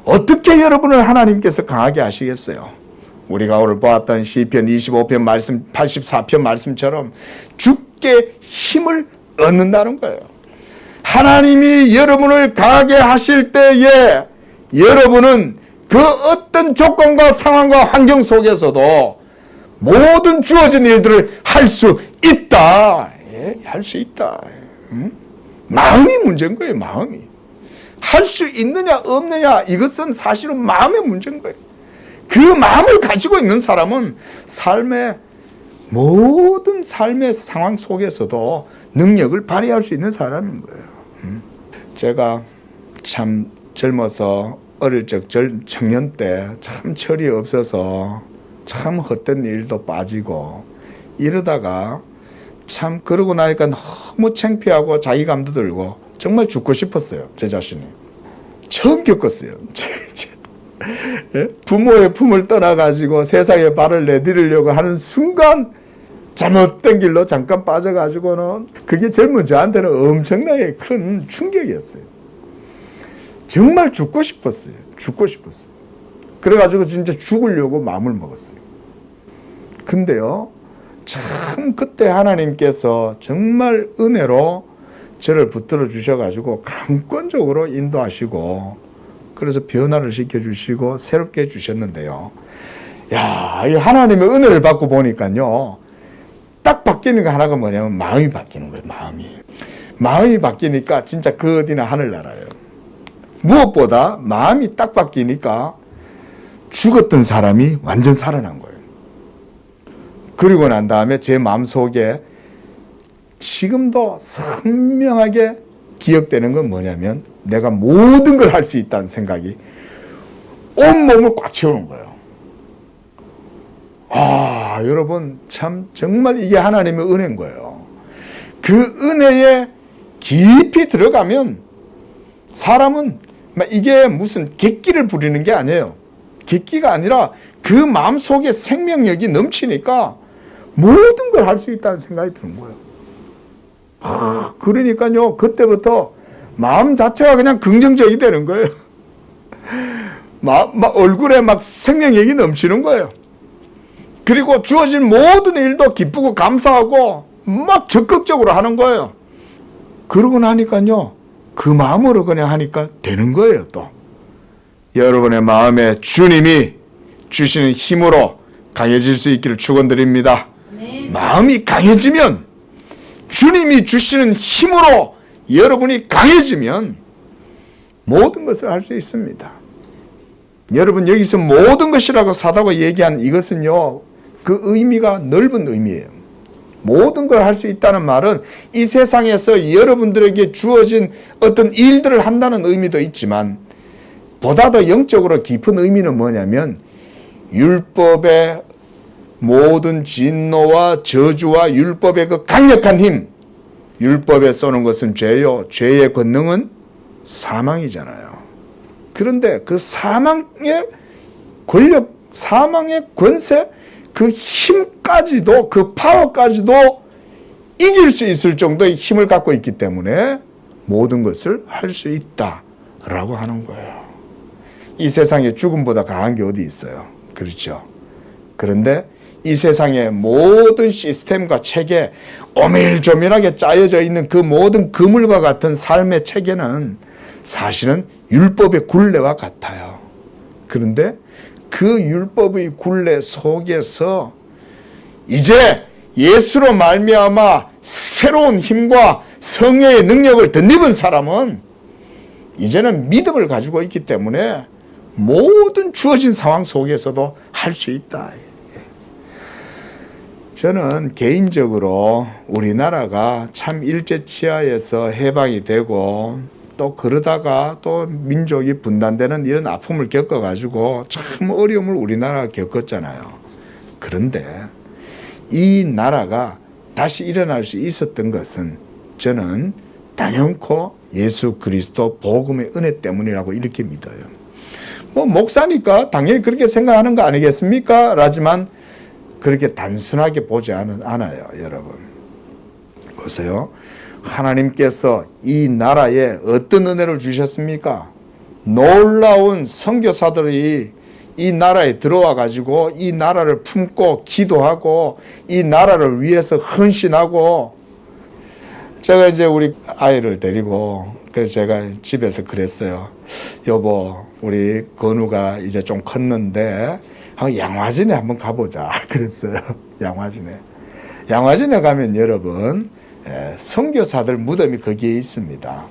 어떻게 여러분을 하나님께서 강하게 하시겠어요? 우리가 오늘 보았던 시편 25편 말씀, 84편 말씀처럼 주께 힘을 얻는다는 거예요. 하나님이 여러분을 강하게 하실 때에 여러분은 그 어떤 조건과 상황과 환경 속에서도 모든 주어진 일들을 할 수 있다. 할 수 있다. 마음이 문제인 거예요. 마음이. 할 수 있느냐 없느냐, 이것은 사실은 마음의 문제인 거예요. 그 마음을 가지고 있는 사람은 모든 삶의 상황 속에서도 능력을 발휘할 수 있는 사람인 거예요. 제가 참 젊어서 어릴 적 청년 때 참 철이 없어서 참 헛된 일도 빠지고 이러다가 참 그러고 나니까 너무 창피하고 자기감도 들고 정말 죽고 싶었어요. 제 자신이. 처음 겪었어요. 부모의 품을 떠나가지고 세상에 발을 내디디려고 하는 순간 잘못된 길로 잠깐 빠져가지고는 그게 젊은 저한테는 엄청나게 큰 충격이었어요. 정말 죽고 싶었어요. 죽고 싶었어요. 그래가지고 진짜 죽으려고 마음을 먹었어요. 근데요, 참 그때 하나님께서 정말 은혜로 저를 붙들어 주셔가지고 강권적으로 인도하시고 그래서 변화를 시켜주시고 새롭게 해주셨는데요. 야, 이 하나님의 은혜를 받고 보니까요, 딱 바뀌는 거 하나가 뭐냐면 마음이 바뀌는 거예요. 마음이 바뀌니까 진짜 그 어디나 하늘나라예요. 무엇보다 마음이 딱 바뀌니까 죽었던 사람이 완전 살아난 거예요. 그리고 난 다음에 제 마음속에 지금도 선명하게 기억되는 건 뭐냐면 내가 모든 걸 할 수 있다는 생각이 온몸을 꽉 채우는 거예요. 아, 여러분, 참 정말 이게 하나님의 은혜인 거예요. 그 은혜에 깊이 들어가면 사람은 이게 무슨 객기를 부리는 게 아니에요. 객기가 아니라 그 마음속에 생명력이 넘치니까 모든 걸 할 수 있다는 생각이 드는 거예요. 아, 그러니까요, 그때부터 마음 자체가 그냥 긍정적이 되는 거예요. 막 얼굴에 막 생명력이 넘치는 거예요. 그리고 주어진 모든 일도 기쁘고 감사하고 막 적극적으로 하는 거예요. 그러고 나니까요, 그 마음으로 그냥 하니까 되는 거예요. 또 여러분의 마음에 주님이 주시는 힘으로 강해질 수 있기를 축원드립니다. 마음이 강해지면, 주님이 주시는 힘으로 여러분이 강해지면 모든 것을 할 수 있습니다. 여러분, 여기서 모든 것이라고 사도가 얘기한 이것은요, 그 의미가 넓은 의미예요. 모든 걸 할 수 있다는 말은 이 세상에서 여러분들에게 주어진 어떤 일들을 한다는 의미도 있지만 보다 더 영적으로 깊은 의미는 뭐냐면 율법의 모든 진노와 저주와 율법의 그 강력한 힘, 율법에 쏘는 것은 죄요. 죄의 권능은 사망이잖아요. 그런데 그 사망의 권력, 사망의 권세, 그 힘까지도, 그 파워까지도 이길 수 있을 정도의 힘을 갖고 있기 때문에 모든 것을 할 수 있다라고 하는 거예요. 이 세상에 죽음보다 강한 게 어디 있어요? 그렇죠. 그런데 이 세상의 모든 시스템과 체계, 오밀조밀하게 짜여져 있는 그 모든 그물과 같은 삶의 체계는 사실은 율법의 굴레와 같아요. 그런데 그 율법의 굴레 속에서 이제 예수로 말미암아 새로운 힘과 성령의 능력을 덧입은 사람은 이제는 믿음을 가지고 있기 때문에 모든 주어진 상황 속에서도 할 수 있다. 저는 개인적으로 우리나라가 참 일제치하에서 해방이 되고 또 그러다가 또 민족이 분단되는 이런 아픔을 겪어가지고 참 어려움을 우리나라가 겪었잖아요. 그런데 이 나라가 다시 일어날 수 있었던 것은 저는 단연코 예수 그리스도 복음의 은혜 때문이라고 이렇게 믿어요. 뭐 목사니까 당연히 그렇게 생각하는 거 아니겠습니까? 라지만 그렇게 단순하게 보지 않아요, 여러분. 보세요. 하나님께서 이 나라에 어떤 은혜를 주셨습니까? 놀라운 선교사들이 이 나라에 들어와 가지고 이 나라를 품고 기도하고 이 나라를 위해서 헌신하고 제가 이제 우리 아이를 데리고 그래서 제가 집에서 그랬어요. 여보, 우리 건우가 이제 좀 컸는데 양화진에 한번 가보자. 그랬어요. 양화진에 가면 여러분 선교사들 무덤이 거기에 있습니다.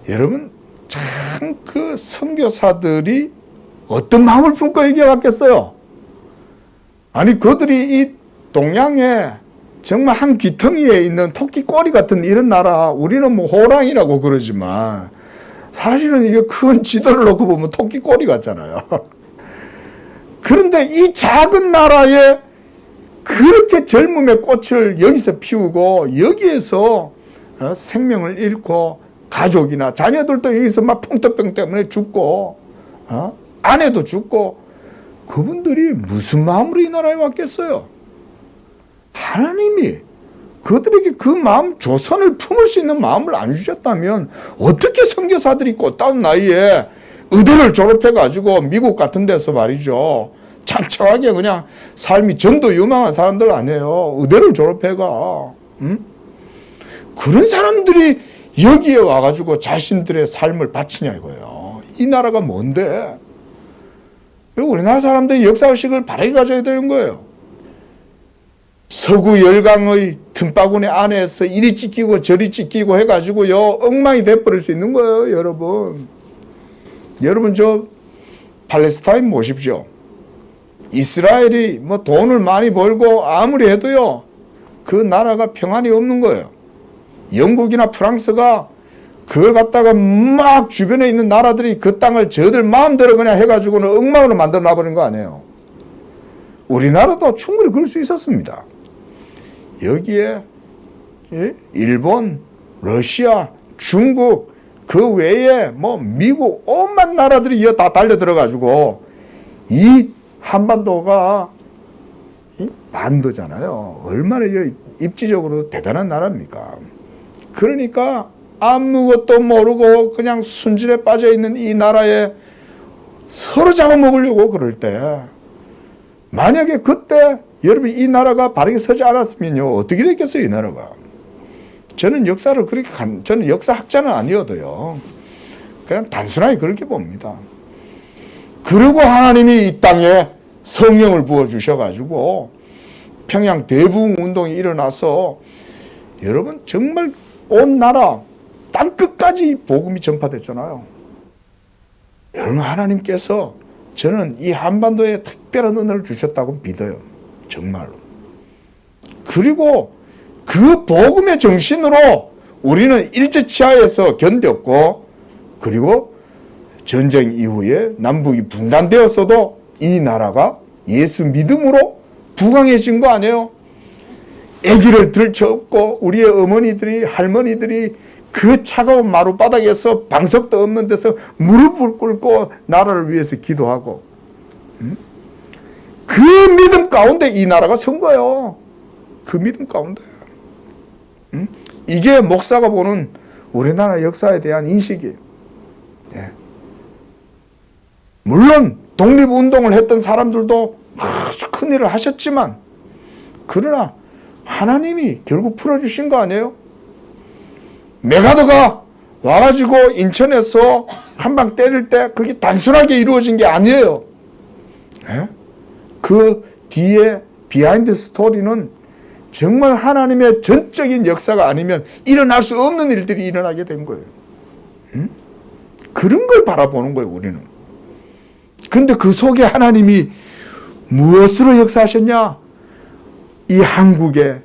여러분 참 그 선교사들이 어떤 마음을 품고 여기에 왔겠어요? 아니 그들이 이 동양에 정말 한 귀퉁이에 있는 토끼 꼬리 같은 이런 나라, 우리는 뭐 호랑이라고 그러지만 사실은 이게 큰 지도를 놓고 보면 토끼 꼬리 같잖아요. 그런데 이 작은 나라에 그렇게 젊음의 꽃을 여기서 피우고 여기에서 생명을 잃고 가족이나 자녀들도 여기서 막 풍토병 때문에 죽고 아내도 죽고 그분들이 무슨 마음으로 이 나라에 왔겠어요? 하나님이 그들에게 그 마음, 조선을 품을 수 있는 마음을 안 주셨다면 어떻게 선교사들이 꽃다운 나이에 의대를 졸업해가지고 미국 같은 데서 말이죠. 창창하게 그냥 삶이 전도 유망한 사람들 아니에요. 의대를 졸업해가. 그런 사람들이 여기에 와가지고 자신들의 삶을 바치냐 이거예요. 이 나라가 뭔데? 우리나라 사람들이 역사의식을 바르게 가져야 되는 거예요. 서구 열강의 틈바구니 안에서 이리 찢기고 저리 찢기고 해가지고요 엉망이 돼버릴 수 있는 거예요, 여러분. 여러분 저 팔레스타인 보십시오. 이스라엘이 뭐 돈을 많이 벌고 아무리 해도요 그 나라가 평안이 없는 거예요. 영국이나 프랑스가 그걸 갖다가 막 주변에 있는 나라들이 그 땅을 저들 마음대로 그냥 해가지고는 엉망으로 만들어 놔버린 거 아니에요. 우리나라도 충분히 그럴 수 있었습니다. 여기에 일본, 러시아, 중국 그 외에 뭐 미국 온갖 나라들이 다 달려 들어가지고 이 한반도가 반도잖아요. 얼마나 입지적으로 대단한 나라입니까? 그러니까 아무것도 모르고 그냥 순진에 빠져 있는 이 나라에 서로 잡아먹으려고 그럴 때 만약에 그때 여러분 이 나라가 바르게 서지 않았으면요 어떻게 됐겠어요 이 나라가. 저는 역사를 그렇게 저는 역사학자는 아니어도요 그냥 단순하게 그렇게 봅니다. 그리고 하나님이 이 땅에 성령을 부어주셔가지고 평양 대부흥 운동이 일어나서 여러분 정말 온 나라 땅끝까지 복음이 전파됐잖아요. 여러분 하나님께서 저는 이 한반도에 특별한 은혜를 주셨다고 믿어요. 정말로. 그리고 그 복음의 정신으로 우리는 일제치하에서 견뎠고, 그리고 전쟁 이후에 남북이 분단되었어도 이 나라가 예수 믿음으로 부강해진 거 아니에요? 아기를 들쳐업고 우리의 어머니들이, 할머니들이 그 차가운 마룻바닥에서 방석도 없는 데서 무릎을 꿇고 나라를 위해서 기도하고, 그 믿음 가운데 이 나라가 선 거예요. 그 믿음 가운데. 이게 목사가 보는 우리나라 역사에 대한 인식이에요. 예. 물론 독립운동을 했던 사람들도 아주 큰 일을 하셨지만, 그러나 하나님이 결국 풀어주신 거 아니에요? 메가더가 와가지고 인천에서 한 방 때릴 때 그게 단순하게 이루어진 게 아니에요. 예? 그 뒤에 비하인드 스토리는 정말 하나님의 전적인 역사가 아니면 일어날 수 없는 일들이 일어나게 된 거예요. 그런 걸 바라보는 거예요, 우리는. 근데 그 속에 하나님이 무엇으로 역사하셨냐? 이 한국의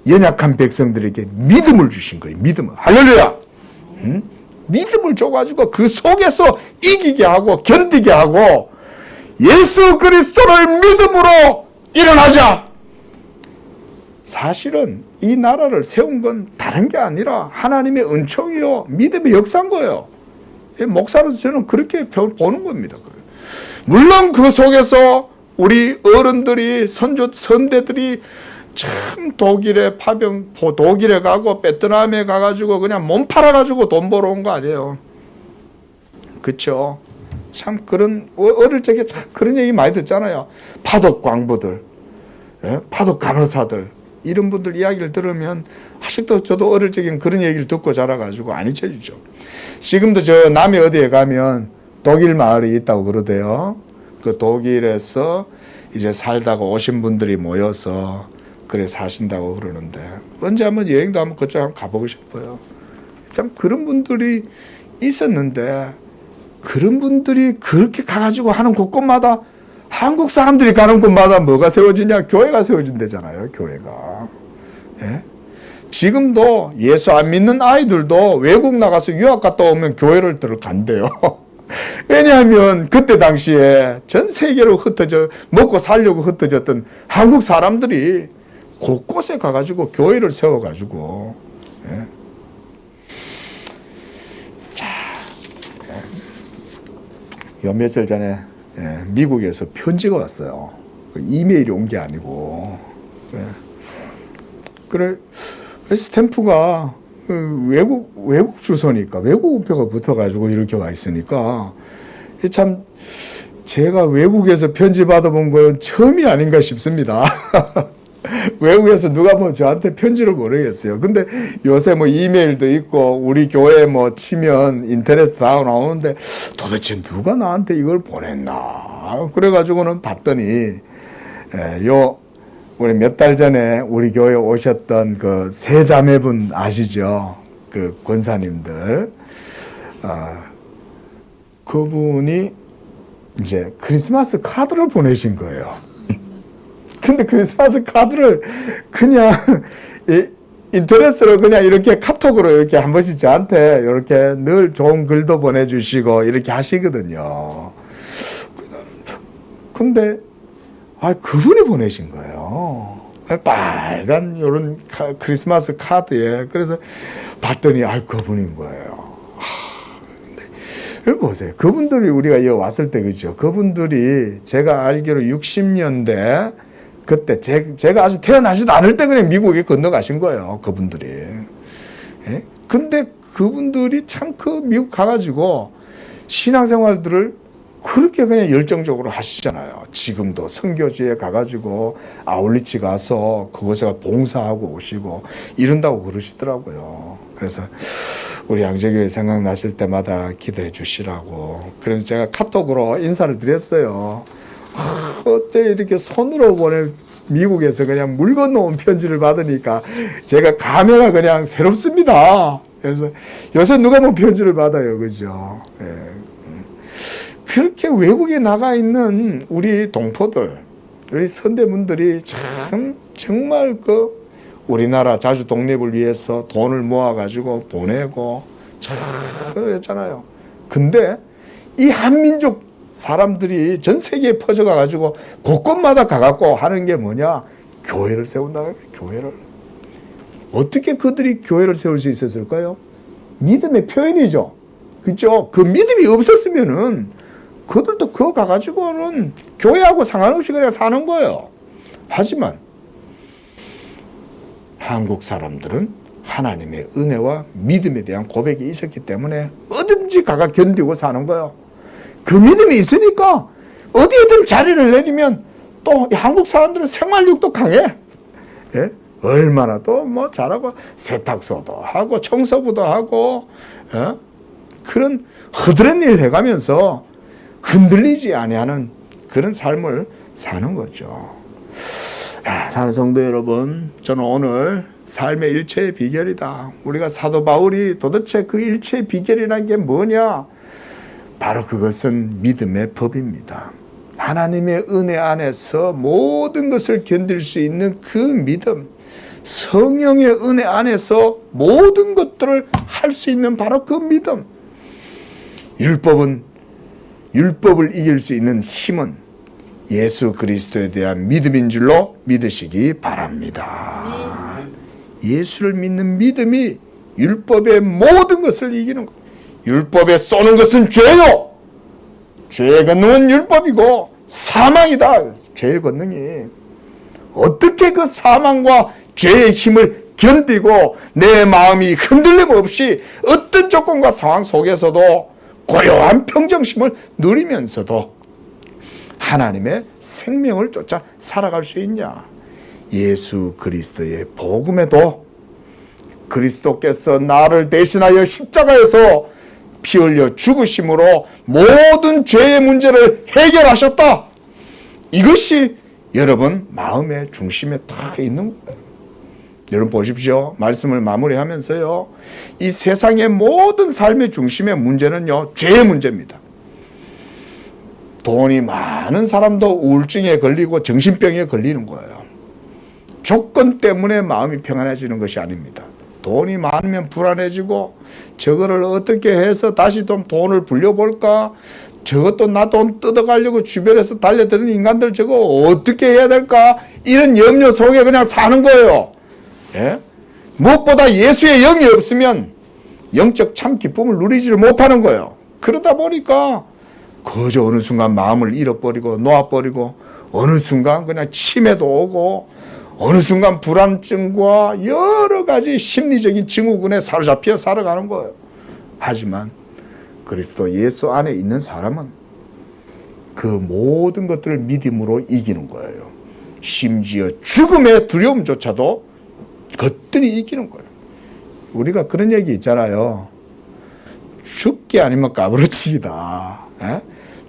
연약한 백성들에게 믿음을 주신 거예요. 믿음을. 할렐루야! 믿음을 줘가지고 그 속에서 이기게 하고 견디게 하고, 예수 그리스도를 믿음으로 일어나자! 사실은 이 나라를 세운 건 다른 게 아니라 하나님의 은총이요, 믿음의 역사인 거예요. 목사로서 저는 그렇게 보는 겁니다. 물론 그 속에서 우리 어른들이, 선대들이 참 독일에 독일에 가고 베트남에 가가지고 그냥 몸 팔아가지고 돈 벌어 온 거 아니에요. 그쵸? 참 그런, 어릴 적에 참 그런 얘기 많이 듣잖아요. 파독 광부들, 파독 간호사들, 이런 분들 이야기를 들으면 아직도 저도 어릴 적엔 그런 얘기를 듣고 자라가지고 안 잊혀지죠. 지금도 저 남해 어디에 가면 독일 마을이 있다고 그러대요. 그 독일에서 이제 살다가 오신 분들이 모여서 그래 사신다고 그러는데, 언제 한번 여행도 한번 그쪽 한번 가보고 싶어요. 참 그런 분들이 있었는데, 그런 분들이 그렇게 가가지고 하는 곳곳마다, 한국 사람들이 가는 곳마다 뭐가 세워지냐? 교회가 세워진대잖아요, 교회가. 예? 지금도 예수 안 믿는 아이들도 외국 나가서 유학 갔다 오면 교회를 들어간대요. 왜냐하면 그때 당시에 전 세계로 흩어져, 먹고 살려고 흩어졌던 한국 사람들이 곳곳에 가가지고 교회를 세워가지고, 예. 자, 예. 요 며칠 전에 미국에서 편지가 왔어요. 이메일이 온 게 아니고. 예. 그래, 스탬프가 외국 주소니까, 외국 우표가 붙어가지고 이렇게 와 있으니까, 참, 제가 외국에서 편지 받아본 건 처음이 아닌가 싶습니다. 외국에서 누가 뭐 저한테 편지를 보내겠어요. 근데 요새 뭐 이메일도 있고, 우리 교회 뭐 치면 인터넷 다 나오는데 도대체 누가 나한테 이걸 보냈나. 그래가지고는 봤더니, 우리 몇 달 전에 우리 교회 오셨던 그 세 자매분 아시죠? 그 권사님들. 그분이 이제 크리스마스 카드를 보내신 거예요. 근데 크리스마스 카드를 그냥 인터넷으로 그냥 이렇게 카톡으로 이렇게 한 번씩 저한테 이렇게 늘 좋은 글도 보내주시고 이렇게 하시거든요. 근데 그분이 보내신 거예요. 빨간 이런 크리스마스 카드에. 그래서 봤더니 그분인 거예요. 여기 보세요. 그분들이 우리가 여기 왔을 때, 그죠? 그분들이 제가 알기로 60년대 그때 제가 아직 태어나지도 않을 때 그냥 미국에 건너가신 거예요. 그분들이. 예? 근데 그분들이 참 그 미국 가가지고 신앙생활들을 그렇게 그냥 열정적으로 하시잖아요. 지금도 선교지에 가가지고 아울리치 가서 그곳에 봉사하고 오시고 이런다고 그러시더라고요. 그래서 우리 양재교회 생각나실 때마다 기도해 주시라고. 그래서 제가 카톡으로 인사를 드렸어요. 어째 이렇게 손으로 미국에서 그냥 물 건너온 편지를 받으니까 제가 감회가 그냥 새롭습니다. 그래서 요새 누가 뭐 편지를 받아요, 그죠? 예. 그렇게 외국에 나가 있는 우리 동포들, 우리 선대분들이 참 정말 우리나라 자주 독립을 위해서 돈을 모아가지고 보내고 참 그랬잖아요. 근데 이 한민족 사람들이 전 세계에 퍼져가가지고 곳곳마다 가갖고 하는 게 뭐냐? 교회를 세운다. 교회를. 어떻게 그들이 교회를 세울 수 있었을까요? 믿음의 표현이죠. 그죠? 그 믿음이 없었으면은 그들도 그거 가가지고는 교회하고 상관없이 그냥 사는 거예요. 하지만 한국 사람들은 하나님의 은혜와 믿음에 대한 고백이 있었기 때문에 어딘지 가가 견디고 사는 거예요. 그 믿음이 있으니까 어디에든 자리를 내리면 또 한국 사람들은 생활력도 강해. 예? 얼마나 또 뭐 잘하고 세탁소도 하고 청소부도 하고 그런 허드렛 일 해가면서 흔들리지 아니하는 그런 삶을 사는 거죠. 사는 성도 여러분, 저는 오늘 삶의 일체의 비결이다. 우리가 사도 바울이 도대체 그 일체의 비결이라는 게 뭐냐? 바로 그것은 믿음의 법입니다. 하나님의 은혜 안에서 모든 것을 견딜 수 있는 그 믿음, 성령의 은혜 안에서 모든 것들을 할 수 있는 바로 그 믿음. 율법을 이길 수 있는 힘은 예수 그리스도에 대한 믿음인 줄로 믿으시기 바랍니다. 예수를 믿는 믿음이 율법의 모든 것을 이기는 것. 율법에 쏘는 것은 죄요. 죄의 권능은 율법이고 사망이다. 죄의 권능이. 어떻게 그 사망과 죄의 힘을 견디고 내 마음이 흔들림 없이 어떤 조건과 상황 속에서도 고요한 평정심을 누리면서도 하나님의 생명을 쫓아 살아갈 수 있냐? 예수 그리스도의 복음에도 그리스도께서 나를 대신하여 십자가에서 피 흘려 죽으심으로 모든 죄의 문제를 해결하셨다. 이것이 여러분 마음의 중심에 딱 있는 거예요. 여러분 보십시오. 말씀을 마무리하면서요. 이 세상의 모든 삶의 중심의 문제는요. 죄의 문제입니다. 돈이 많은 사람도 우울증에 걸리고 정신병에 걸리는 거예요. 조건 때문에 마음이 평안해지는 것이 아닙니다. 돈이 많으면 불안해지고 저거를 어떻게 해서 다시 좀 돈을 불려볼까? 저것도 나 돈 뜯어가려고 주변에서 달려드는 인간들 저거 어떻게 해야 될까? 이런 염려 속에 그냥 사는 거예요. 예? 무엇보다 예수의 영이 없으면 영적 참 기쁨을 누리지를 못하는 거예요. 그러다 보니까 그저 어느 순간 마음을 잃어버리고 놓아버리고 어느 순간 그냥 치매도 오고 어느 순간 불안증과 여러 가지 심리적인 증후군에 사로잡혀 살아가는 거예요. 하지만 그리스도 예수 안에 있는 사람은 그 모든 것들을 믿음으로 이기는 거예요. 심지어 죽음의 두려움조차도 거뜬히 이기는 거예요. 우리가 그런 얘기 있잖아요. 죽기 아니면 까부러치기다.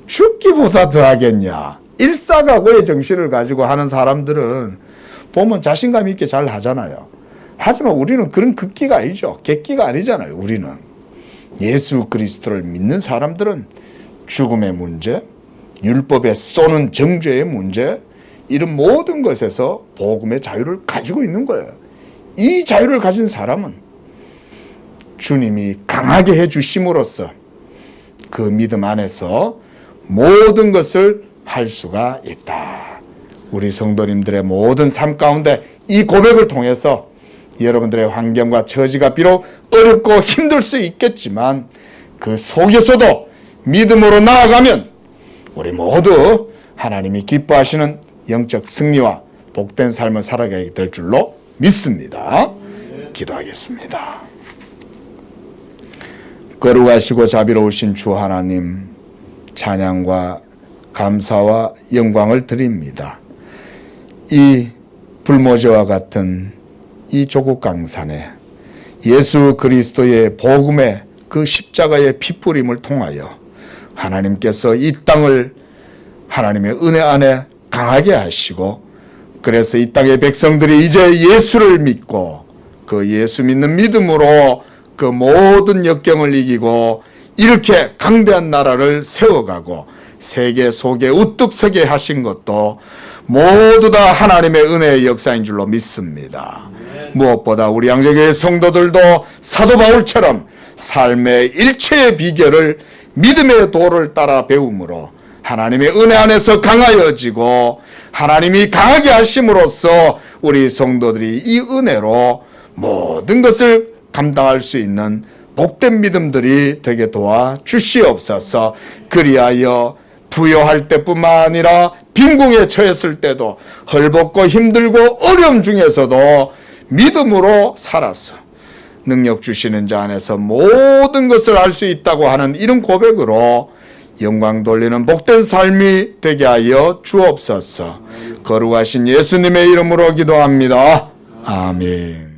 죽기보다 더 하겠냐. 일사각오의 정신을 가지고 하는 사람들은 보면 자신감 있게 잘 하잖아요. 하지만 우리는 그런 극기가 아니죠. 객기가 아니잖아요. 우리는 예수 그리스도를 믿는 사람들은 죽음의 문제, 율법에 쏘는 정죄의 문제, 이런 모든 것에서 복음의 자유를 가지고 있는 거예요. 이 자유를 가진 사람은 주님이 강하게 해주심으로써 그 믿음 안에서 모든 것을 할 수가 있다. 우리 성도님들의 모든 삶 가운데 이 고백을 통해서 여러분들의 환경과 처지가 비록 어렵고 힘들 수 있겠지만 그 속에서도 믿음으로 나아가면 우리 모두 하나님이 기뻐하시는 영적 승리와 복된 삶을 살아가게 될 줄로 믿습니다. 기도하겠습니다. 거룩하시고 자비로우신 주 하나님, 찬양과 감사와 영광을 드립니다. 이 불모지와 같은 이 조국 강산에 예수 그리스도의 복음의 그 십자가의 핏부림을 통하여 하나님께서 이 땅을 하나님의 은혜 안에 강하게 하시고, 그래서 이 땅의 백성들이 이제 예수를 믿고 그 예수 믿는 믿음으로 그 모든 역경을 이기고 이렇게 강대한 나라를 세워가고 세계 속에 우뚝 서게 하신 것도 모두 다 하나님의 은혜의 역사인 줄로 믿습니다. 무엇보다 우리 양재교회 성도들도 사도 바울처럼 삶의 일체의 비결을 믿음의 도를 따라 배움으로 하나님의 은혜 안에서 강하여지고 하나님이 강하게 하심으로써 우리 성도들이 이 은혜로 모든 것을 감당할 수 있는 복된 믿음들이 되게 도와 주시옵소서. 그리하여 부여할 때뿐만 아니라 빈궁에 처했을 때도 헐벗고 힘들고 어려움 중에서도 믿음으로 살아서 능력 주시는 자 안에서 모든 것을 할 수 있다고 하는 이런 고백으로 영광 돌리는 복된 삶이 되게 하여 주옵소서. 거룩하신 예수님의 이름으로 기도합니다. 아멘.